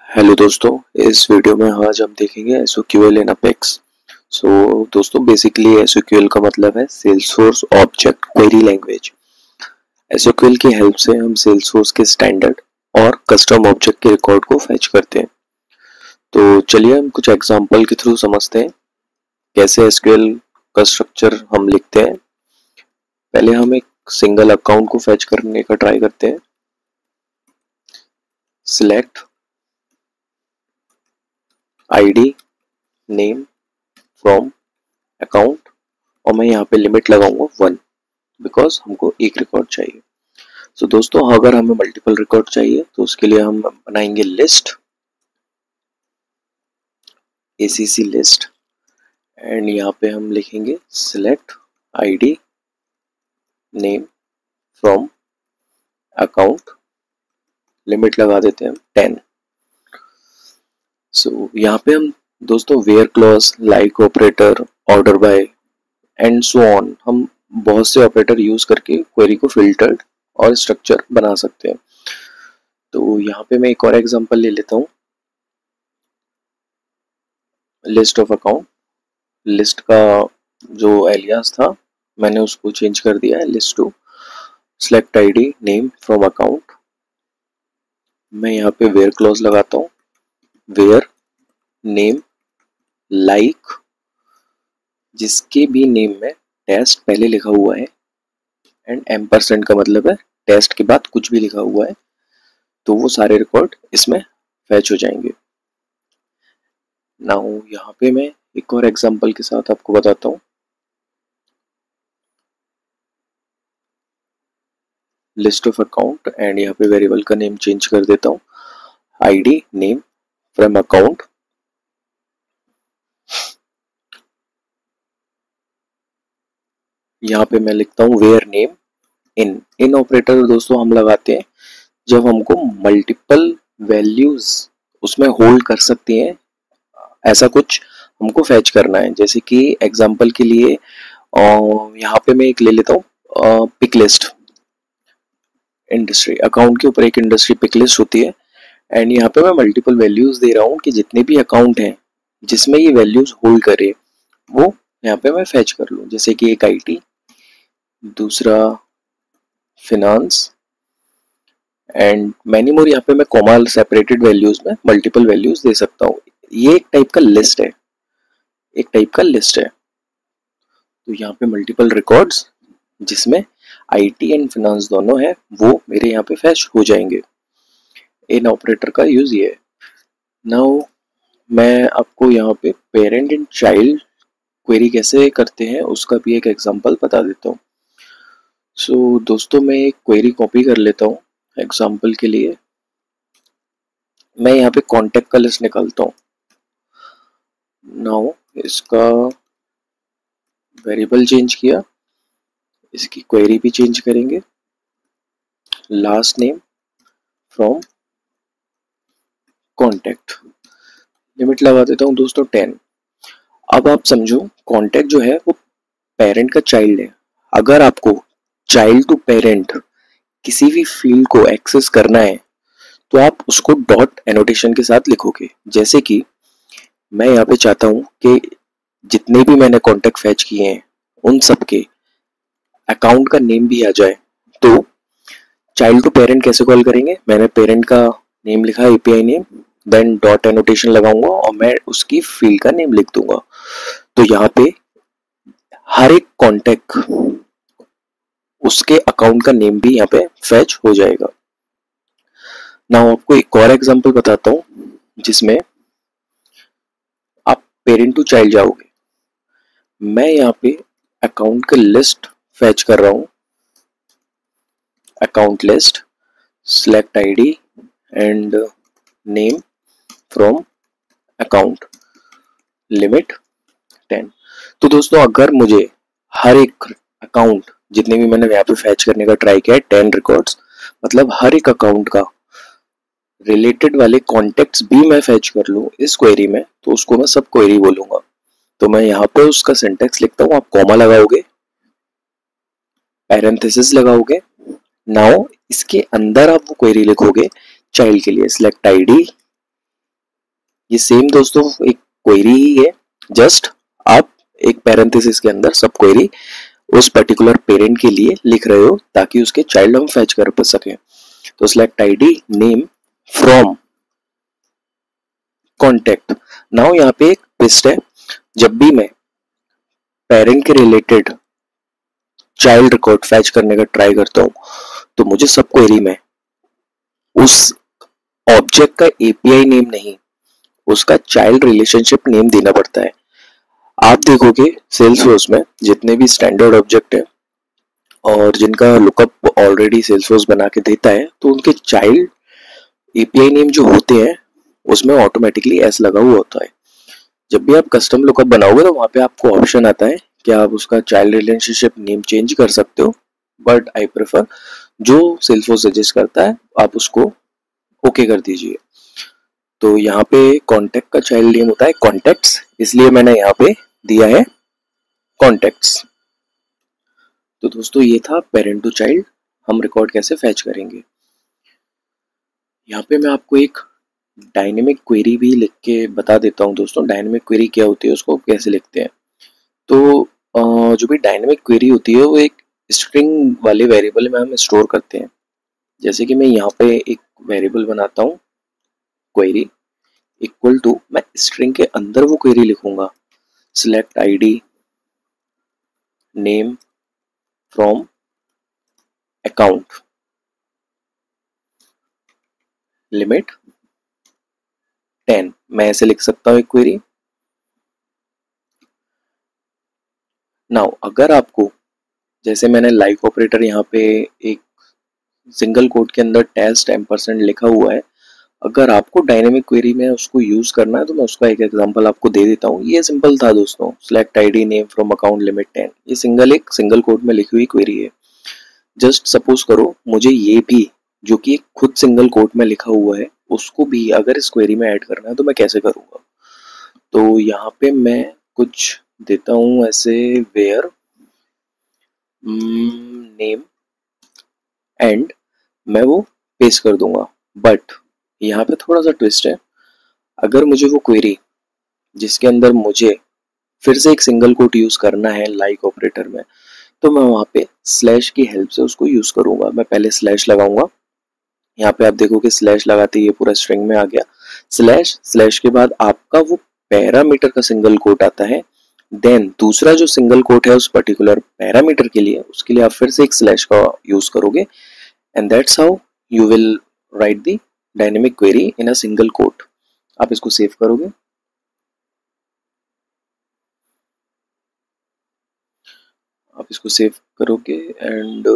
Hello दोस्तों, इस video में आज हम देखेंगे एसक्यूएल इन अपेक्स। दोस्तों बेसिकली एसक्यूएल का मतलब है Salesforce object query language. SQL की हेल्प से हम सेल्सफोर्स के स्टैंडर्ड और कस्टम ऑब्जेक्ट के रिकॉर्ड को फेच करते हैं। तो चलिए हम कुछ एग्जांपल के थ्रू समझते हैं कैसे एसक्यूएल का स्ट्रक्चर हम लिखते हैं। पहले हम एक सिंगल अकाउंट को फेच करने का ट्राई करते हैं। Select ID name from account और मैं यहाँ पे लिमिट लगाऊंगा 1 बिकॉज हमको एक रिकॉर्ड चाहिए। दोस्तों अगर हमें मल्टीपल रिकॉर्ड चाहिए तो उसके लिए हम बनाएंगे लिस्ट ACC लिस्ट एंड यहाँ पे हम लिखेंगे select ID name from account, limit लगा देते हैं हम 10। यहाँ पे हम दोस्तों where clause, like operator, order by and so on, हम बहुत से ऑपरेटर यूज करके क्वेरी को फिल्टर्ड और स्ट्रक्चर बना सकते हैं। तो यहाँ पे मैं एक और एग्जांपल ले लेता हूँ। लिस्ट ऑफ अकाउंट, लिस्ट का जो एलियास था मैंने उसको चेंज कर दिया है list to select ID name from account. मैं यहाँ पे वेयर क्लॉज लगाता हूँ, वेयर नेम लाइक, जिसके भी नेम में टेस्ट पहले लिखा हुआ है एंड एम्परसेंड का मतलब है टेस्ट के बाद कुछ भी लिखा हुआ है, तो वो सारे रिकॉर्ड इसमें फैच हो जाएंगे। नाउ यहाँ पे मैं एक और एग्जांपल के साथ आपको बताता हूँ। लिस्ट ऑफ अकाउंट एंड यहाँ पे वेरिएबल का नेम चेंज कर देता हूँ आईडी नेम फ्रॉम अकाउंट। यहाँ पे मैं लिखता हूँ where name in. In operator दोस्तों हम लगाते हैं जब हमको मल्टीपल वैल्यूज उसमें होल्ड कर सकती हैं, ऐसा कुछ हमको फैच करना है। जैसे कि एग्जांपल के लिए यहाँ पे मैं एक ले लेता हूँ पिक लिस्ट इंडस्ट्री। अकाउंट के ऊपर एक इंडस्ट्री पिक लिस्ट होती है एंड यहाँ पे मैं मल्टीपल वैल्यूज दे रहा हूँ कि जितने भी अकाउंट हैं जिसमें ये वैल्यूज होल्ड करे वो यहाँ पे मैं फैच कर लूँ। जैसे कि एक IT, दूसरा फिनांस एंड मैनी मोर। यहाँ पे मैं कॉमा सेपरेटेड वैल्यूज में मल्टीपल वैल्यूज दे सकता हूँ। ये एक टाइप का लिस्ट है, एक टाइप का लिस्ट है। तो यहाँ पे मल्टीपल रिकॉर्ड्स जिसमें IT एंड फिनांस दोनों है वो मेरे यहाँ पे फैच हो जाएंगे। इन ऑपरेटर का यूज ये है। नाउ मैं आपको यहाँ पे पेरेंट एंड चाइल्ड क्वेरी कैसे करते हैं उसका भी एक एग्जांपल बता देता हूँ। दोस्तों मैं एक क्वेरी कॉपी कर लेता हूँ एग्जांपल के लिए। मैं यहाँ पे कॉन्टेक्ट का लिस्ट निकालता हूँ। नाउ इसका वेरिएबल चेंज किया, इसकी क्वेरी भी चेंज करेंगे। Last name from contact, limit लगा देता हूँ दोस्तों 10। अब आप समझो कॉन्टेक्ट जो है वो पेरेंट का चाइल्ड है। अगर आपको चाइल्ड टू पेरेंट किसी भी फील्ड को एक्सेस करना है तो आप उसको डॉट एनोटेशन के साथ लिखोगे। जैसे कि मैं यहाँ पे चाहता हूँ कि जितने भी मैंने कॉन्टेक्ट फैच किए हैं उन सब के अकाउंट का नेम भी आ जाए, तो चाइल्ड टू पेरेंट कैसे कॉल करेंगे? मैंने पेरेंट का नेम लिखा API name, then dot annotation लगाऊंगा और मैं उसकी फील्ड का नेम लिख दूंगा। तो यहाँ पे हर एक कॉन्टेक्ट उसके अकाउंट का नेम भी यहाँ पे फैच हो जाएगा। नाउ आपको एक और एग्जांपल बताता हूँ जिसमें आप पेरेंट टू चाइल्ड जाओगे। मैं यहाँ पे अकाउंट का लिस्ट फैच कर रहा हूँ, account list select ID and name from account, limit 10। तो दोस्तों अगर मुझे हर एक अकाउंट जितने भी मैंने यहाँ पे फैच करने का ट्राई किया है 10 रिकॉर्ड्स, मतलब हर एक अकाउंट का रिलेटेड वाले कॉन्टेक्ट्स भी मैं फैच कर लूँ इस क्वेरी में, तो उसको मैं सब क्वेरी बोलूंगा। तो मैं यहाँ पे उसका सिंटैक्स लिखता हूँ, आप कॉमा लगाओगे, पैरेंथेसिस लगाओगे। नाउ इसके अंदर आप वो क्वेरी लिखोगे चाइल्ड के लिए सिलेक्ट आईडी ये सेम दोस्तों एक क्वेरी ही है, जस्ट आप एक पैरेंथेसिस के अंदर सब क्वेरी उस पर्टिकुलर पेरेंट के लिए लिख रहे हो ताकि उसके चाइल्ड हम फैच कर सकें। तो select ID name from contact. Now यहाँ पे एक ट्विस्ट है, जब भी मैं पेरेंट के रिलेटेड चाइल्ड रिकॉर्ड फैच करने का ट्राई करता हूँ तो मुझे सब क्वेरी में उस ऑब्जेक्ट का एपीआई नेम नहीं, उसका चाइल्ड रिलेशनशिप नेम देना पड़ता है। आप देखोगे सेल्सफोर्स में जितने भी स्टैंडर्ड ऑब्जेक्ट है और जिनका लुकअप ऑलरेडी सेल्सफोर्स बना के देता है, तो उनके चाइल्ड एपीआई नेम जो होते हैं उसमें ऑटोमेटिकली एस लगा हुआ होता है। जब भी आप कस्टम लुकअप बनाओगे तो वहां पे आपको ऑप्शन आता है कि आप उसका चाइल्ड रिलेशनशिप नेम चेंज कर सकते हो, बट आई प्रेफर जो सेल्सफोर्स सजेस्ट करता है आप उसको ओके कर दीजिए। तो यहाँ पे कॉन्टेक्ट का चाइल्ड नेम होता है कॉन्टेक्ट्स, इसलिए मैंने यहाँ पे दिया है कॉन्टेक्ट्स। तो दोस्तों ये था पेरेंट टू चाइल्ड हम रिकॉर्ड कैसे फैच करेंगे। यहाँ पे मैं आपको एक डायनेमिक क्वेरी भी लिख के बता देता हूँ दोस्तों, डायनेमिक क्वेरी क्या होती है, उसको कैसे लिखते हैं। तो जो भी डायनेमिक क्वेरी होती है वो एक स्ट्रिंग वाले वेरिएबल में हम स्टोर करते हैं। जैसे कि मैं यहाँ पे एक वेरिएबल बनाता हूँ क्वेरी इक्वल टू, मैं स्ट्रिंग के अंदर वो क्वेरी लिखूंगा select ID name from account limit 10। मैं ऐसे लिख सकता हूँ एक क्वेरी। नाउ अगर आपको, जैसे मैंने लाइक ऑपरेटर यहाँ पे एक सिंगल कोट के अंदर टेस्ट 10% लिखा हुआ है, अगर आपको डायनेमिक क्वेरी में उसको यूज करना है तो मैं उसका एक एग्जांपल आपको दे देता हूँ। ये सिंपल था दोस्तों, select ID name from account limit 10। ये एक सिंगल कोट में लिखी हुई क्वेरी है। जस्ट सपोज करो मुझे ये भी जो कि खुद सिंगल कोट में लिखा हुआ है उसको भी अगर इस क्वेरी में ऐड करना है तो मैं कैसे करूँगा। तो यहाँ पे मैं कुछ देता हूँ ऐसे वेयर नेम एंड मैं वो पेस्ट कर दूंगा। बट यहाँ पे थोड़ा सा ट्विस्ट है, अगर मुझे वो क्वेरी जिसके अंदर मुझे फिर से एक सिंगल कोट यूज करना है लाइक ऑपरेटर में, तो मैं वहां पे स्लैश की हेल्प से उसको यूज करूंगा। मैं पहले स्लैश लगाऊंगा, यहाँ पे आप देखोगे स्लैश लगाते ये पूरा स्ट्रिंग में आ गया। स्लैश के बाद आपका वो पैरामीटर का सिंगल कोट आता है, देन दूसरा जो सिंगल कोट है उस पर्टिकुलर पैरामीटर के लिए, उसके लिए आप फिर से एक स्लैश का यूज करोगे and that's how you will write the dynamic query in a single quote. आप इसको सेव करोगे, आप इसको सेव करोगे एंड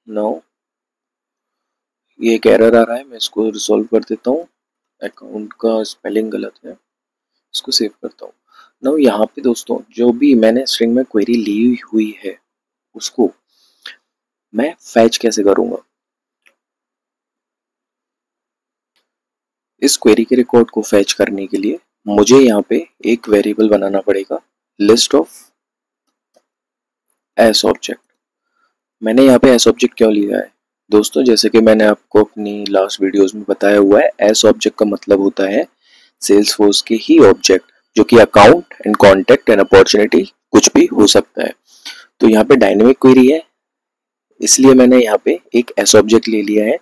नाउ ये एक एरर आ रहा है, मैं इसको रिजॉल्व कर देता हूँ। अकाउंट का स्पेलिंग गलत है, इसको सेव करता हूँ। नाउ यहाँ पे दोस्तों जो भी मैंने स्ट्रिंग में क्वेरी ली हुई है उसको मैं फैच कैसे करूँगा। इस क्वेरी के रिकॉर्ड को फैच करने के लिए मुझे यहाँ पे एक वेरिएबल बनाना पड़ेगा लिस्ट ऑफ एस ऑब्जेक्ट। मैंने यहाँ पे एस ऑब्जेक्ट क्यों लिया है दोस्तों, जैसे कि मैंने आपको अपनी लास्ट वीडियोस में बताया हुआ है, एस ऑब्जेक्ट का मतलब होता है सेल्सफोर्स के ही ऑब्जेक्ट, जो कि account and contact and opportunity कुछ भी हो सकता है। तो यहाँ पे डायनेमिक क्वेरी है इसलिए मैंने यहाँ पे एक एस ऑब्जेक्ट ले लिया है।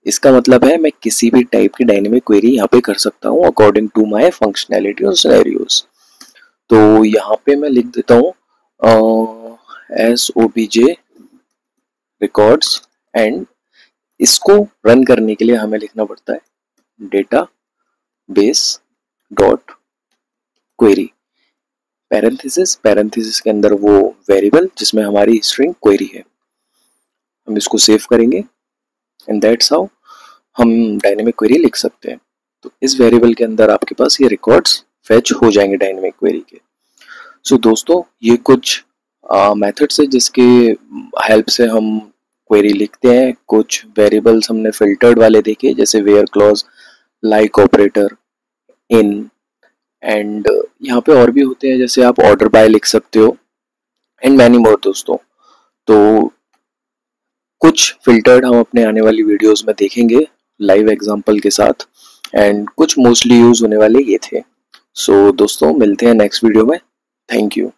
इसका मतलब है मैं किसी भी टाइप की डायनेमिक क्वेरी यहाँ पे कर सकता हूँ अकॉर्डिंग टू माय फंक्शनैलिटी और सिनेरियोज। तो यहाँ पे मैं लिख देता हूँ S O B J records and इसको रन करने के लिए हमें लिखना पड़ता है database dot query parenthesis के अंदर वो वेरिएबल जिसमें हमारी स्ट्रिंग क्वेरी है। हम इसको सेव करेंगे एंड दैट्स हाउ हम डायनेमिक क्वेरी लिख सकते हैं। तो इस वेरिएबल के अंदर आपके पास ये रिकॉर्ड्स फेच हो जाएंगे डायनेमिक क्वेरी के। सो दोस्तों ये कुछ मेथड्स है जिसके हेल्प से हम क्वेरी लिखते हैं। कुछ वेरिएबल्स हमने फिल्टर्ड वाले देखे जैसे where clause, like operator, in and यहाँ पे और भी होते हैं जैसे आप ऑर्डर बाय लिख सकते हो एंड मैनी मोर दोस्तों। तो कुछ फिल्टर्ड हम अपने आने वाली वीडियोस में देखेंगे लाइव एग्जांपल के साथ एंड कुछ मोस्टली यूज होने वाले ये थे। सो दोस्तों मिलते हैं नेक्स्ट वीडियो में। Thank you.